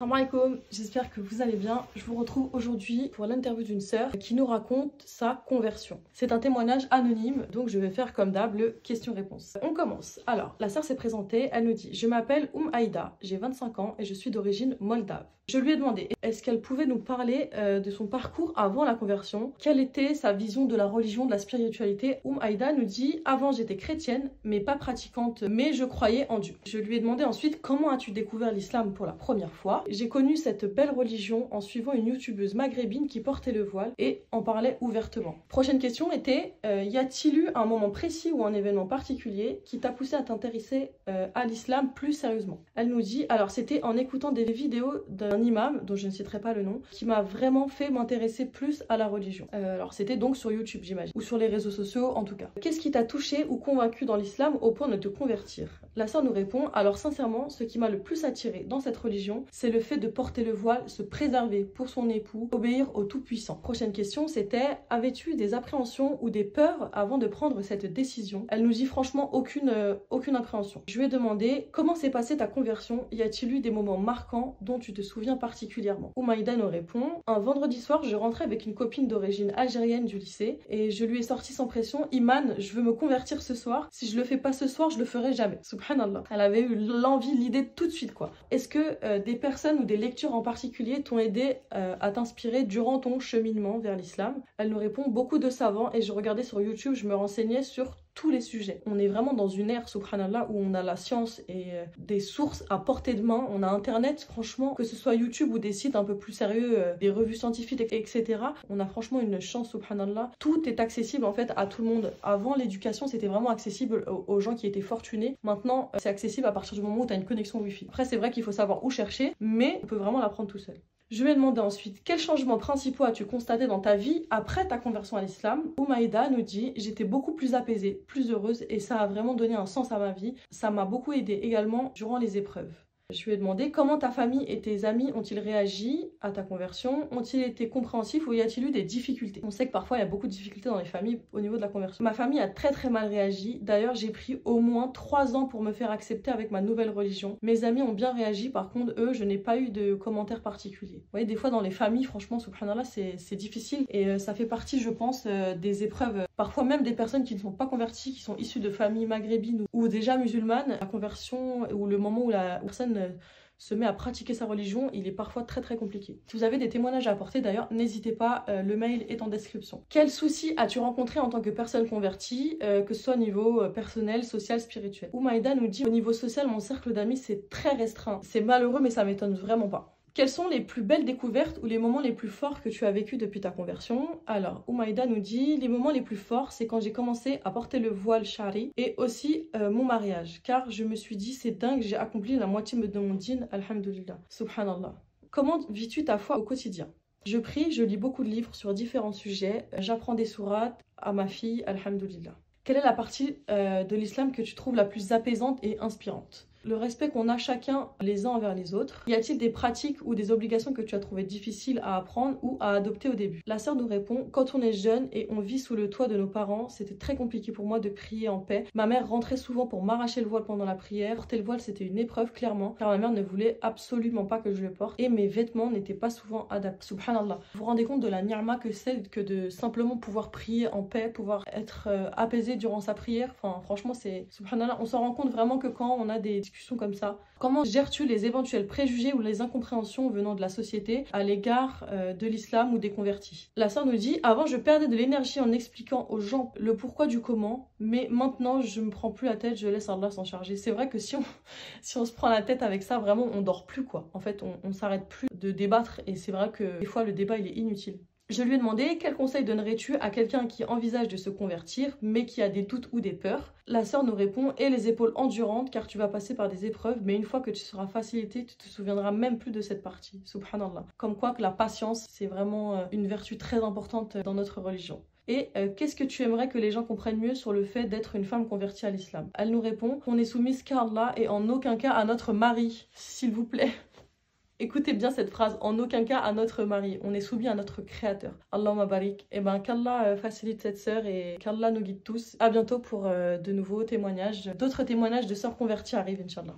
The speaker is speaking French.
Salam alaikum, j'espère que vous allez bien. Je vous retrouve aujourd'hui pour l'interview d'une sœur qui nous raconte sa conversion. C'est un témoignage anonyme, donc je vais faire comme d'hab le question-réponse. On commence. Alors, la sœur s'est présentée, elle nous dit: je m'appelle Aïda, j'ai 25 ans et je suis d'origine moldave. Je lui ai demandé est-ce qu'elle pouvait nous parler de son parcours avant la conversion, quelle était sa vision de la religion, de la spiritualité. Aïda nous dit: avant j'étais chrétienne mais pas pratiquante, mais je croyais en Dieu. Je lui ai demandé ensuite: comment as-tu découvert l'islam pour la première fois? J'ai connu cette belle religion en suivant une youtubeuse maghrébine qui portait le voile et en parlait ouvertement. Prochaine question était y a-t-il eu un moment précis ou un événement particulier qui t'a poussé à t'intéresser à l'islam plus sérieusement? Elle nous dit: alors c'était en écoutant des vidéos d'un imam, dont je ne citerai pas le nom, qui m'a vraiment fait m'intéresser plus à la religion. Alors c'était donc sur YouTube, j'imagine, ou sur les réseaux sociaux en tout cas. Qu'est-ce qui t'a touché ou convaincu dans l'islam au point de te convertir? La sœur nous répond: alors sincèrement, ce qui m'a le plus attiré dans cette religion, c'est le fait de porter le voile, se préserver pour son époux, obéir au Tout-Puissant. Prochaine question, c'était: avais-tu des appréhensions ou des peurs avant de prendre cette décision? Elle nous dit franchement aucune appréhension. Je lui ai demandé: comment s'est passée ta conversion? Y a-t-il eu des moments marquants dont tu te souviens particulièrement? Aïda nous répond: un vendredi soir, je rentrais avec une copine d'origine algérienne du lycée et je lui ai sorti sans pression: Iman, je veux me convertir ce soir. Si je le fais pas ce soir, je le ferai jamais. Subhanallah. Elle avait eu l'envie, l'idée tout de suite quoi. Est-ce que des personnes ou des lectures en particulier t'ont aidé à t'inspirer durant ton cheminement vers l'islam? Elle nous répond: beaucoup de savants, et je regardais sur YouTube, je me renseignais sur tous les sujets. On est vraiment dans une ère, subhanallah, où on a la science et des sources à portée de main. On a internet, franchement, que ce soit YouTube ou des sites un peu plus sérieux, des revues scientifiques, etc. On a franchement une chance, subhanallah. Tout est accessible en fait à tout le monde. Avant, l'éducation, c'était vraiment accessible aux gens qui étaient fortunés. Maintenant, c'est accessible à partir du moment où tu as une connexion Wi-Fi. Après, c'est vrai qu'il faut savoir où chercher, mais on peut vraiment l'apprendre tout seul. Je lui ai demandé ensuite: quels changements principaux as-tu constaté dans ta vie après ta conversion à l'islam? Aïda nous dit: j'étais beaucoup plus apaisée, plus heureuse, et ça a vraiment donné un sens à ma vie. Ça m'a beaucoup aidée également durant les épreuves. Je lui ai demandé: comment ta famille et tes amis ont-ils réagi à ta conversion? Ont-ils été compréhensifs ou y a-t-il eu des difficultés? On sait que parfois il y a beaucoup de difficultés dans les familles au niveau de la conversion. Ma famille a très mal réagi. D'ailleurs, j'ai pris au moins 3 ans pour me faire accepter avec ma nouvelle religion. Mes amis ont bien réagi, par contre eux, je n'ai pas eu de commentaires particuliers. Vous voyez, des fois dans les familles, franchement, subhanallah, c'est difficile et ça fait partie, je pense, des épreuves. Parfois même des personnes qui ne sont pas converties, qui sont issues de familles maghrébines ou déjà musulmanes, la conversion ou le moment où la personne se met à pratiquer sa religion, il est parfois très compliqué. Si vous avez des témoignages à apporter d'ailleurs, n'hésitez pas, le mail est en description. Quels soucis as-tu rencontré en tant que personne convertie, que ce soit au niveau personnel, social, spirituel? Aïda nous dit: au niveau social, mon cercle d'amis c'est très restreint. C'est malheureux mais ça m'étonne vraiment pas. Quelles sont les plus belles découvertes ou les moments les plus forts que tu as vécu depuis ta conversion? Alors, Aïda nous dit: les moments les plus forts, c'est quand j'ai commencé à porter le voile shari et aussi mon mariage. Car je me suis dit: c'est dingue, j'ai accompli la moitié de mon dîn, alhamdulillah. Subhanallah. Comment vis-tu ta foi au quotidien? Je prie, je lis beaucoup de livres sur différents sujets, j'apprends des sourates à ma fille, alhamdulillah. Quelle est la partie de l'islam que tu trouves la plus apaisante et inspirante? Le respect qu'on a chacun les uns envers les autres. Y a-t-il des pratiques ou des obligations que tu as trouvé difficiles à apprendre ou à adopter au début? La sœur nous répond: quand on est jeune et on vit sous le toit de nos parents, c'était très compliqué pour moi de prier en paix. Ma mère rentrait souvent pour m'arracher le voile pendant la prière. Porter le voile, c'était une épreuve clairement, car ma mère ne voulait absolument pas que je le porte et mes vêtements n'étaient pas souvent adaptés. Subhanallah. Vous vous rendez compte de la ni'ma que c'est que de simplement pouvoir prier en paix, pouvoir être apaisé durant sa prière? Enfin, franchement, c'est subhanallah. On s'en rend compte vraiment que quand on a des discussions comme ça. Comment gères-tu les éventuels préjugés ou les incompréhensions venant de la société à l'égard de l'islam ou des convertis? La sœur nous dit: avant je perdais de l'énergie en expliquant aux gens le pourquoi du comment, mais maintenant je me prends plus la tête, je laisse Allah s'en charger. C'est vrai que si on se prend la tête avec ça, vraiment on dort plus quoi. En fait on s'arrête plus de débattre et c'est vrai que des fois le débat il est inutile. Je lui ai demandé: quel conseil donnerais-tu à quelqu'un qui envisage de se convertir mais qui a des doutes ou des peurs? La sœur nous répond: aie les épaules endurantes car tu vas passer par des épreuves, mais une fois que tu seras facilité, tu te souviendras même plus de cette partie. Subhanallah. Comme quoi que la patience, c'est vraiment une vertu très importante dans notre religion. Et qu'est-ce que tu aimerais que les gens comprennent mieux sur le fait d'être une femme convertie à l'islam? Elle nous répond: on est soumise qu'à Allah et en aucun cas à notre mari, s'il vous plaît. Écoutez bien cette phrase: en aucun cas à notre mari, on est soumis à notre créateur. Allahumma barik. Et ben qu'Allah facilite cette sœur et qu'Allah nous guide tous. À bientôt pour de nouveaux témoignages. D'autres témoignages de sœurs converties arrivent, Inch'Allah.